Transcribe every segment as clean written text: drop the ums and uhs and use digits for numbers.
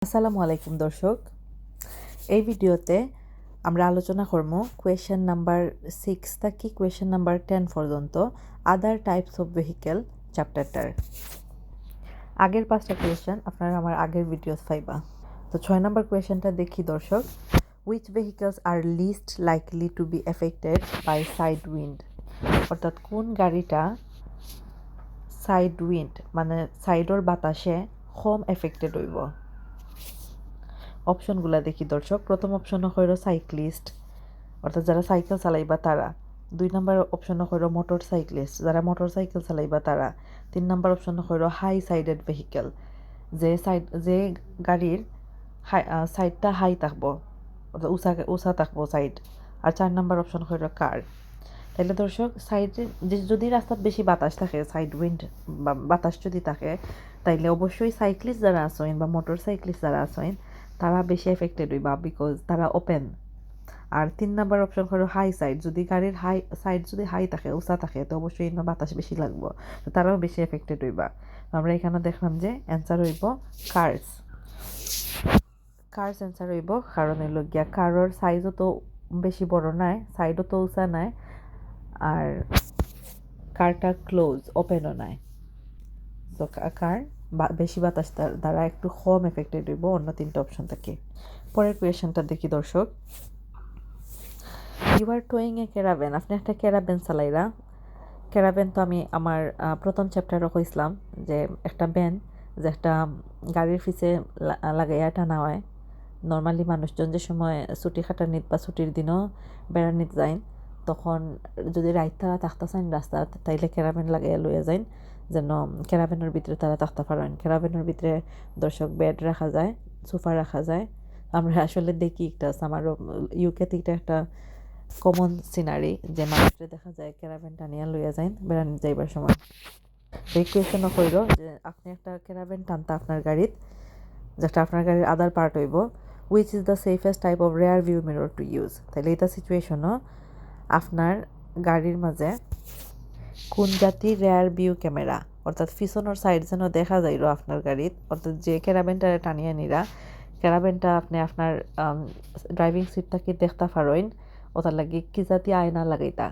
আসসালামু আলাইকুম দর্শক, এই ভিডিওতে আমরা আলোচনা করব কোয়েশ্চেন নাম্বার 6 থেকে কোয়েশ্চেন নাম্বার 10 পর্যন্ত আদার টাইপস অফ ভেহিকেল চ্যাপ্টারটার। আগের 5টা কোয়েশ্চেন আপনারা আমার আগের ভিডিওস পাইবা। তো 6 নাম্বার কোয়েশ্চেনটা দেখি দর্শক। Which vehicles are least likely to be affected by side wind, অর্থাৎ কোন গাড়িটা সাইড উইন্ড মানে সাইডর বাতাসে কম এফেক্টেড হইব। অপশনগুলো দেখি দর্শক। প্রথম অপশন হইল সাইক্লিস্ট, অর্থাৎ যারা সাইকেল চালাইবা তারা। 2 নম্বর অপশন হইল মোটর সাইক্লিস্ট, যারা মোটর সাইকেল চালাইবা তারা। 3 নম্বর অপশন হইল হাই সাইডেড ভেহিকেল, যে গাড়ির সাইডটা হাই থাকবো, অর্থাৎ উঁচা থাকবো সাইড। আর 4 নম্বর অপশন হইল কার। তাহলে দর্শক, সাইডে যদি রাস্তাত বেশি বাতাস থাকে, সাইড উইন্ড বা বাতাস যদি থাকে, তাইলে অবশ্যই সাইক্লিস্ট যারা আছেন বা মোটর সাইক্লিস্ট যারা আছেন তারা বেশি এফেক্টেড হইবা, বিকজ তারা ওপেন। আর 3 নাম্বার অপশন হলো হাই সাইড, যদি গাড়ির সাইড যদি হাই থাকে, উঁচা থাকে, তো অবশ্যই বাতাস বেশি লাগবো, তো তারাও বেশি এফেক্টেড হইবা। আমরা এখানে দেখলাম যে অ্যান্সার হইব কার্স। কার্স অ্যান্সার হইব, কারণ হইল গিয়া কারোর সাইজও তো বেশি বড় নাই, সাইডও তো উঁচা নাই, আর কারটা ক্লোজ ওপেনও নাই। তো কার বেশি বাতাস দ্বারা একটু কম এফেক্টেড হইব অন্য 3টা অপশন থেকে। পরের কোয়েশনটা দেখি দর্শক। You are towing A caravan, আপনি একটা ক্যারাভেন চালাইরা। ক্যারাভেন তো আমি আমার প্রথম চ্যাপ্টারও কইছিলাম যে একটা ভ্যান, যে একটা গাড়ির পিছে লাগাইয়া টানা হয়। নর্মালি মানুষজন যে সময় ছুটি খাটানিত বা ছুটির দিনও বেড়ানিত যায়, তখন যদি রাইত তারা থাকতে চান রাস্তাত, তাইলে ক্যারাভেন লাগাইয়া লইয়া যায়, যেন ক্যারাভেনের ভিতরে তারা থাকতে পারেন। ক্যারাভেনের ভিতরে দর্শক বেড রাখা যায়, সোফা রাখা যায়। আমরা আসলে দেখি একটা আমারও ইউকেতে একটা কমন সিনারি, যে মানুষকে দেখা যায় ক্যারাভেন টানিয়া লইয়া যায় বেড়ানি যাইবার সময়। এই কোয়েশনও কইল যে আপনি একটা ক্যারাভেন টানতা আপনার গাড়িত, যেটা আপনার গাড়ির আদার পার্ট হইব। Which is the safest type of rear view mirror to use. তাহলে এটা সিচুয়েশনও আপনার গাড়ির মাঝে কোন জাতির রেয়ার ভিউ ক্যামেরা, অর্থাৎ পিছনের সাইড যেন দেখা যাইল আপনার গাড়িত, অর্থাৎ যে ক্যারাভেনটা টানিয়া নিরা, ক্যারাভেনটা আপনি আপনার ড্রাইভিং সিটটাকে দেখতে পারেন, ওটার লাগে কি জাতি আয়না লাগাইতা।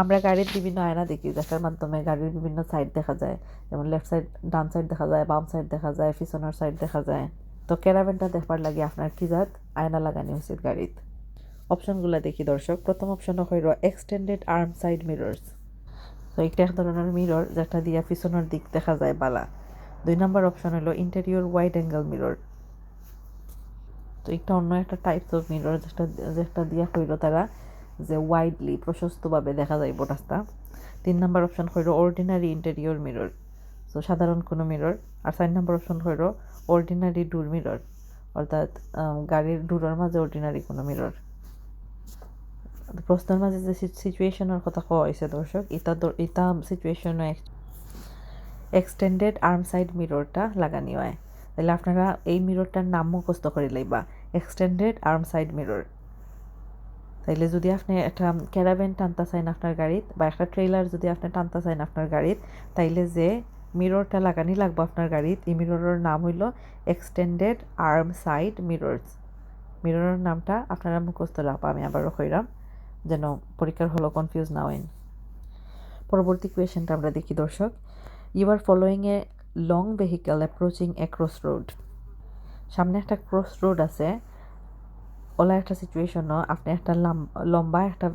আমরা গাড়ির বিভিন্ন আয়না দেখি, যেটার মাধ্যমে গাড়ির বিভিন্ন সাইড দেখা যায়, যেমন লেফট সাইড, ডান সাইড দেখা যায়, বাম সাইড দেখা যায়, পিছনের সাইড দেখা যায়। তো ক্যারাভেনটা দেখবার লাগে আপনার কি জাত আয়না লাগানি উচিত গাড়িত। অপশনগুলো দেখি দর্শক। প্রথম অপশন হইল এক্সটেন্ডেড আর্ম সাইড মিরর্স, তো একটা এক ধরনের মিরর যেটা দিয়া পিছনের দিক দেখা যায় বালা। 2 নম্বর অপশন হলো ইন্টেরিয়র ওয়াইড অ্যাঙ্গেল মিরর, তো একটা অন্য একটা টাইপস অফ মিরর যেটা দিয়া হইল তারা যে ওয়াইডলি প্রশস্তভাবে দেখা যাইব রাস্তা। 3 নম্বর অপশন হইল অর্ডিনারি ইন্টেরিয়র মিরর, তো সাধারণ কোনো মিরর। আর 4 নম্বর অপশন হইল অর্ডিনারি ডোর মিরর, অর্থাৎ গাড়ির ডোরের মাঝে অর্ডিনারি কোনো মিরর। প্রশ্নের মাঝে যে সিচুয়েশনের কথা কওয়া হয়েছে দর্শক, এটা সিচুয়েশনে এক্সটেন্ডেড আর্ম সাইড মিররটা লাগানি হয়। তাহলে আপনারা এই মিররটার নাম মুখস্থ করে লইবা, এক্সটেন্ডেড আর্ম সাইড মিরর। তাইলে যদি আপনি একটা ক্যারাভেন টানতে চান আপনার গাড়িত, বা একটা ট্রেলার যদি আপনি টানতে চান আপনার গাড়িত, তাইলে যে মিররটা লাগানি লাগবে আপনার গাড়িত, এই মিররের নাম হইল এক্সটেন্ডেড আর্ম সাইড মিররস। মিররের নামটা আপনারা মুখস্থ রাখবা, আমি আবারও কইরাম যেন পরীক্ষার হলো কনফিউজ না হইন। পরবর্তী কোয়েশনটা আমরা দেখি দর্শক। You are following a long vehicle approaching a cross road, সামনে একটা ক্রস রোড আছে, ওলা একটা সিচুয়েশনও আপনি একটা লম্বা একটা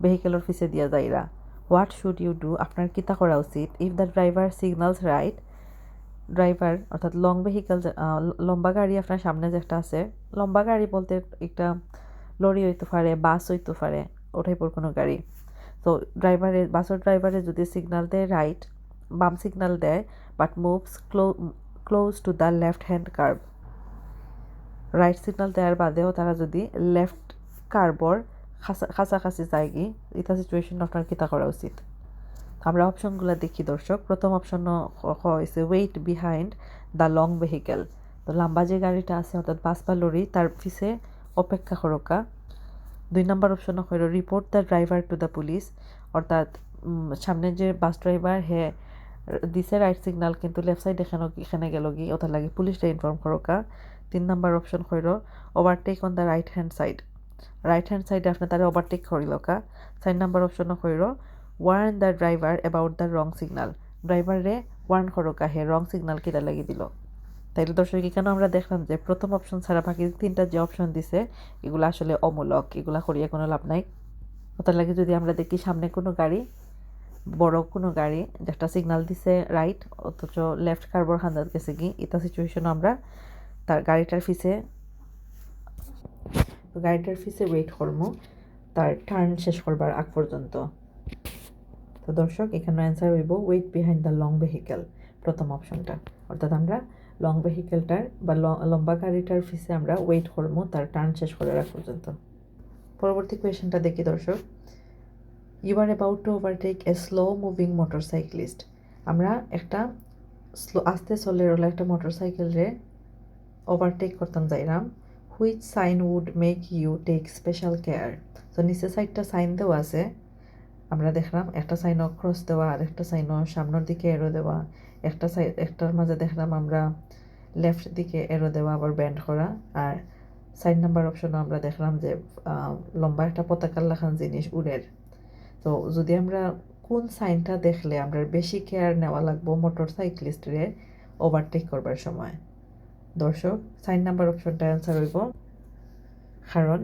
ভেহিকেলের পিছে দিয়া যাইরা। হোয়াট শুড ইউ ডু, আপনার কিতা করা উচিত? If the driver signals right, driver অর্থাৎ লং ভেহিকেল, লম্বা গাড়ি আপনার সামনে যে একটা আছে, লম্বা গাড়ি বলতে একটা লরি হইতে পারে, বাস হইতে পারে, ওটাই পর কোনো গাড়ি। তো বাসের ড্রাইভারে যদি সিগনাল দেয় রাইট, বাম সিগনাল দেয়, but moves close to the left hand curve, right signal দেওয়ার বাদেও তারা যদি লেফট কার্বর কাছাকাছি যায় কি, এটা সিচুয়েশন আপনার কিতা করা উচিত? আমরা অপশনগুলো দেখি দর্শক। প্রথম অপশন হয়েছে wait behind the long vehicle, তো লম্বা যে গাড়িটা আছে অর্থাৎ বাস বা লরি তার পিছে অপেক্ষা করকা। 2 নম্বর অপশন হইল report the driver to the police, অর্থাৎ সামনে যে বাস ড্রাইভার হে দিছে রাইট সিগনাল কিন্তু লেফট সাইড এখানে গেল কি ওটা লাগে পুলিশটা ইনফর্ম করো কা 3 নাম্বার অপশন কইর overtake on the right hand side আপনি তারে ওভারটেক করিল কা 4 নাম্বার অপশন কইর warn the driver about the wrong signal ড্রাইভারে ওয়ার্ন করো কা হে রং সিগনাল কিটা লাগি দিল। তাইলে দর্শক এখানে আমরা দেখলাম যে প্রথম অপশন ছাড়া বাকি 3টা যে অপশন দিছে এগুলো আসলে অমূলক, এগুলা করিয়া কোনো লাভ নাই। ওটার লাগে যদি আমরা দেখি সামনে কোনো গাড়ি, বড় কোনো গাড়ি যেটা সিগনাল দিছে রাইট অথচ লেফট কার্বর হান্দাত গেছে কি, এটা সিচুয়েশন আমরা তার গাড়িটার ফিসে ওয়েট করবো তার টার্ন শেষ করবার আগ পর্যন্ত। তো দর্শক এখানে অ্যান্সার হইব wait behind the long vehicle, প্রথম অপশনটা। অর্থাৎ আমরা লং ভেহিকেলটার বা লম্বা গাড়িটার ফিসে আমরা ওয়েট করবো তার টার্ন শেষ করার আগ পর্যন্ত। পরবর্তী কোয়েশনটা দেখি দর্শক, you are about to overtake a slow moving motorcyclist. আমরা একটা আস্তে চলেরওয়ালা একটা মোটরসাইকেলরে ওভারটেক করতাম যাইরাম। Which sign would make you take special care. তো নিচে সাইডটা সাইন দেওয়া আছে, আমরা দেখলাম একটা সাইনও ক্রস দেওয়া আর একটা সাইনও সামনের দিকে এরো দেওয়া, একটার মাঝে দেখলাম আমরা লেফট দিকে এরো দেওয়া আবার ব্যান্ড করা, আর 4 নাম্বার অপশনও আমরা দেখলাম যে লম্বা একটা পতাকার লাখান জিনিস উড়ের। তো যদি আমরা কোন সাইনটা দেখলে আমরা বেশি কেয়ার নেওয়া লাগবো মোটরসাইক্লিস্টরে ওভারটেক করবার সময়, দর্শক 4 নাম্বার অপশনটা অ্যান্সার হইব। কারণ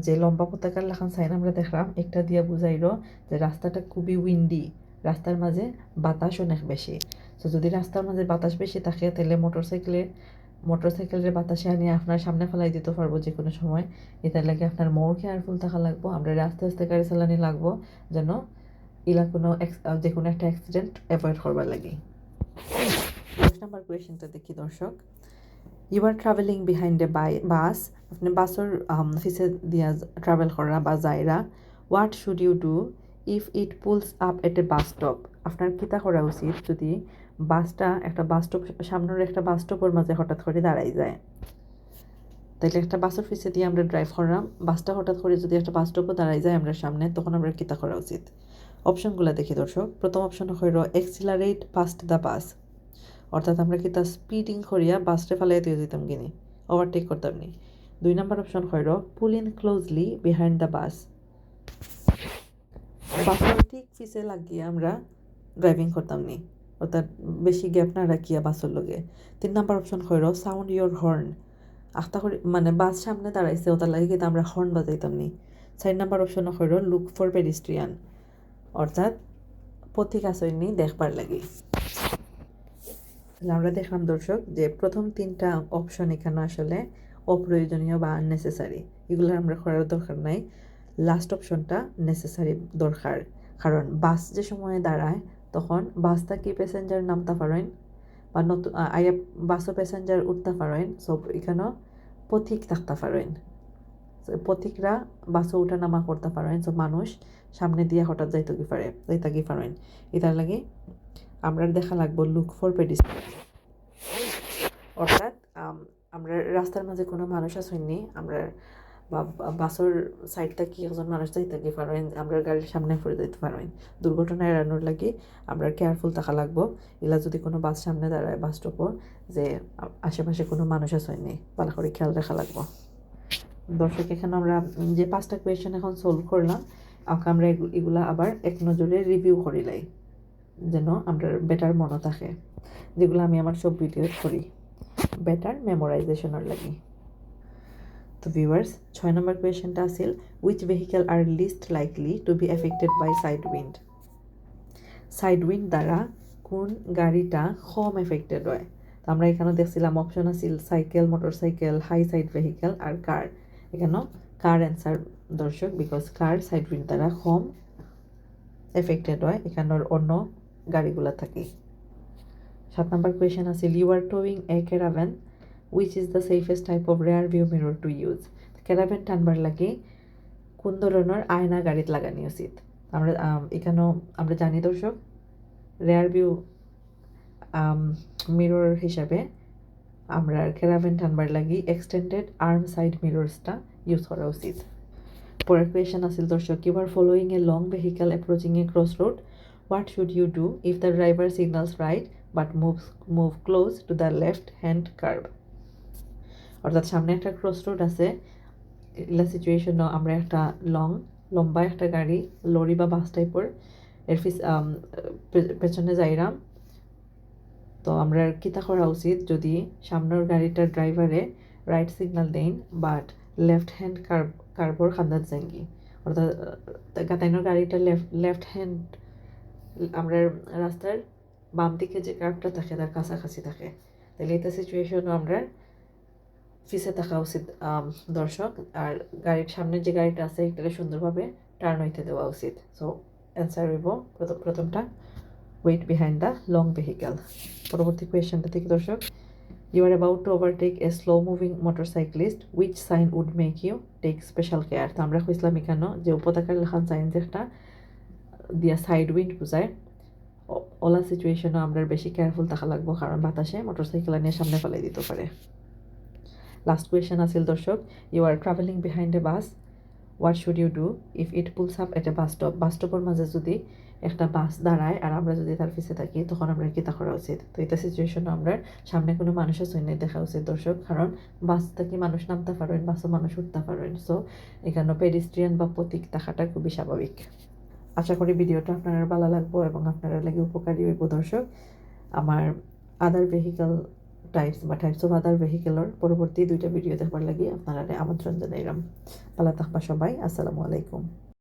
যে লম্বা পতাকার লেখান সাইন আমরা দেখলাম একটা দিয়া বুঝাইল যে রাস্তাটা খুবই উইন্ডি, রাস্তার মাঝে বাতাস অনেক বেশি। তো যদি রাস্তার মাঝে বাতাস বেশি থাকে তাহলে মোটরসাইকেলের বাতাসে আনিয়ে আপনার সামনে ফেলাই দিতে পারবো যে কোনো সময়। এটার লাগে আপনার মোর কেয়ারফুল থাকা লাগবো, আমরা আস্তে আস্তে গাড়ি চালানি লাগবো যেন যে কোনো একটা অ্যাক্সিডেন্ট অ্যাভয়েড করবার লাগে। 10 নাম্বার কোয়েশনটা দেখি দর্শক, you are travelling behind a bus, আপনি বাসের ফিসে দিয়া ট্রাভেল করা বা যাইরা। What should you do if it pulls up at a bus stop. আপনার কিতা করা উচিত যদি বাসটা একটা বাস স্টপ, সামনের একটা বাস স্টপের মাঝে হঠাৎ করে দাঁড়াই যায়। তাইলে একটা বাসের ফিসে দিয়ে আমরা ড্রাইভ করলাম, বাসটা হঠাৎ করে যদি একটা বাস স্টপও দাঁড়াই যায় আমরা সামনে, তখন আমরা কিতা করা উচিত। অপশনগুলো দেখি দর্শক, প্রথম অপশন হইল এক্সিলারেট পাস্ট দ্য বাস, অর্থাৎ আমরা কি তা স্পিডিং করিয়া বাসটা ফেলাই দিয়ে যেতাম কিনি, ওভারটেক করতাম নি। 2 নাম্বার অপশন হইল pull in closely behind the bus, বাসের ঠিক পিছে লাগিয়ে আমরা ড্রাইভিং করতাম নি, অর্থাৎ বেশি গ্যাপ না রাখিয়া বাসের লগে। 3 নাম্বার অপশন হইল সাউন্ড ইয়োর হর্ন, আস্তা করে মানে বাস সামনে দাঁড়াইছে ওটার লাগে কিন্তু আমরা হর্ন বাজাইতাম নি। 4 নাম্বার অপশন হইল লুক ফর পেডিস্ট্রিয়ান, অর্থাৎ পথিক আসয়নি দেখবার লাগে। তাহলে আমরা দেখলাম দর্শক যে প্রথম 3টা অপশন এখানে আসলে অপ্রয়োজনীয় বা আননেসেসারি, এগুলো আমরা করার দরকার নাই। লাস্ট অপশনটা নেসেসারি দরকার, কারণ বাস যে সময়ে দাঁড়ায় তখন বাসটা কি প্যাসেঞ্জার নামতে পারেন বা নতুন আয়া বাসও প্যাসেঞ্জার উঠতে পারেন, সব এখানেও পথিক থাকতে পারেন, পথিকরা বাসও উঠা নামা করতে পারেন, সব মানুষ সামনে দিয়ে হঠাৎ যাইতে কি পারেন। এটার লাগে আমরা দেখা লাগবো লুক ফর পেডিস্ট্রিয়ান, অর্থাৎ আমরা রাস্তার মাঝে কোনো মানুষ আসেননি, আমরা বা বাসের সাইডটা কি একজন মানুষ যাইতে কি পারেন, আমরা গাড়ির সামনে পড়ে যেতে পারেন। দুর্ঘটনা এড়ানোর লাগে আমরা কেয়ারফুল থাকা লাগবো। এলা যদি কোনো বাস সামনে দাঁড়ায় বাস স্টপও, যে আশেপাশে কোনো মানুষ আসেননি ভালো করে খেয়াল রাখা লাগবো। দর্শক এখানে আমরা যে 5টা কোয়েশন এখন সলভ করলাম, আমরা এগুলা আবার এক নজরে রিভিউ করিলাই যেন আমরা বেটার মনে থাকে, যেগুলো আমি আমার সব ভিডিও করি বেটার মেমোরাইজেশনের লাগে। তো ভিউয়ার্স 6 নম্বর কোয়েশনটা আছিল which vehicle are least likely to be affected by side wind দ্বারা কোন গাড়িটা কম এফেক্টেড হয়। তো আমরা এখানে দেখছিলাম অপশন আছিল cycle, motorcycle, high side vehicle আর কার। এখানেও কার অ্যান্সার দর্শক, বিকজ কার সাইড উইন্ড দ্বারা কম এফেক্টেড হয়, এখানের অন্য গাড়িগুলো থাকে। 7 নম্বর কোয়েশন আছিল you are towing a caravan which is the safest type of rear view mirror to use. Caravan টানবার লাগে কোন ধরনের আয়না গাড়িতে লাগানি উচিত। আমরা এখানেও আমরা জানি দর্শক রেয়ার ভিউ মিরর হিসাবে আমরা ক্যারাভ্যান টানবার লাগি এক্সটেন্ডেড আর্ম সাইড মিররসটা ইউজ করা উচিত। পরের কোয়েশন আছিল দর্শক you are following a long vehicle approaching a cross road What should you do if the driver signals right but move close to the left hand curb? অর্থাৎ সামনে একটা cross road আছে, এগুলা সিচুয়েশনও আমরা একটা লম্বা একটা গাড়ি, লরি বা বাস টাইপের এর পেছনে যাইরাম। তো আমরা কিতা করা উচিত যদি সামনের গাড়িটার ড্রাইভারে রাইট সিগনাল দেন বাট লেফট হ্যান্ড কার্বর খান্দাত যাঙ্গি, অর্থাৎ গাতাইনের গাড়িটা লেফট হ্যান্ড আমরা রাস্তার বাম দিকে যে কার্বটা থাকে তার কাছাকাছি থাকে, তাহলে এটা সিচুয়েশনও আমরা পিছে থাকা উচিত দর্শক। আর গাড়ির সামনে যে গাড়িটা আছে এটাকে সুন্দরভাবে টার্ন হইতে দেওয়া উচিত। সো অ্যান্সার হইব প্রথমটা, wait behind the long vehicle. পরবর্তী কোয়েশ্চেনটা থেকে দর্শক, you are about to overtake a slow moving motorcyclist, which sign would make you take special care. তো আমরা কইছিলাম এখানে যে উপত্যকার লেখান সাইন যে একটা দিয়া সাইড উইন্ড বোঝায়, ওলা সিচুয়েশনও আমরা বেশি কেয়ারফুল থাকা লাগবো, কারণ বাতাসে মোটরসাইকেল নিয়ে সামনে ফেলে দিতে পারে। লাস্ট কোয়েশ্চেন আছিল দর্শক, you are travelling behind a bus, what should you do if it pulls up at a bus stop. Bus স্টপের মাঝে যদি একটা বাস দাঁড়ায় আর আমরা যদি তার পিছিয়ে থাকি তখন আমরা কিতা করা উচিত। তো এটা সিচুয়েশনে আমরা সামনে কোনো মানুষের সৈন্য দেখা উচিত দর্শক, কারণ বাস থেকে মানুষ নামতে পারেন, বাসও মানুষ উঠতে পারেন। সো এখানে পেডিস্ট্রিয়ান বা পথিক থাকাটা খুবই স্বাভাবিক। আশা করি ভিডিওটা আপনারা ভালো লাগবো এবং আপনারা লাগে উপকারী হইব দর্শক। আমার আদার ভেহিকেল টাইপস অফ আদার ভেহিকেলের পরবর্তী 2টা ভিডিও দেখবার লাগি আপনারা আমন্ত্রণ জানাইলাম। ভালো থাকবা সবাই, আসসালামু আলাইকুম।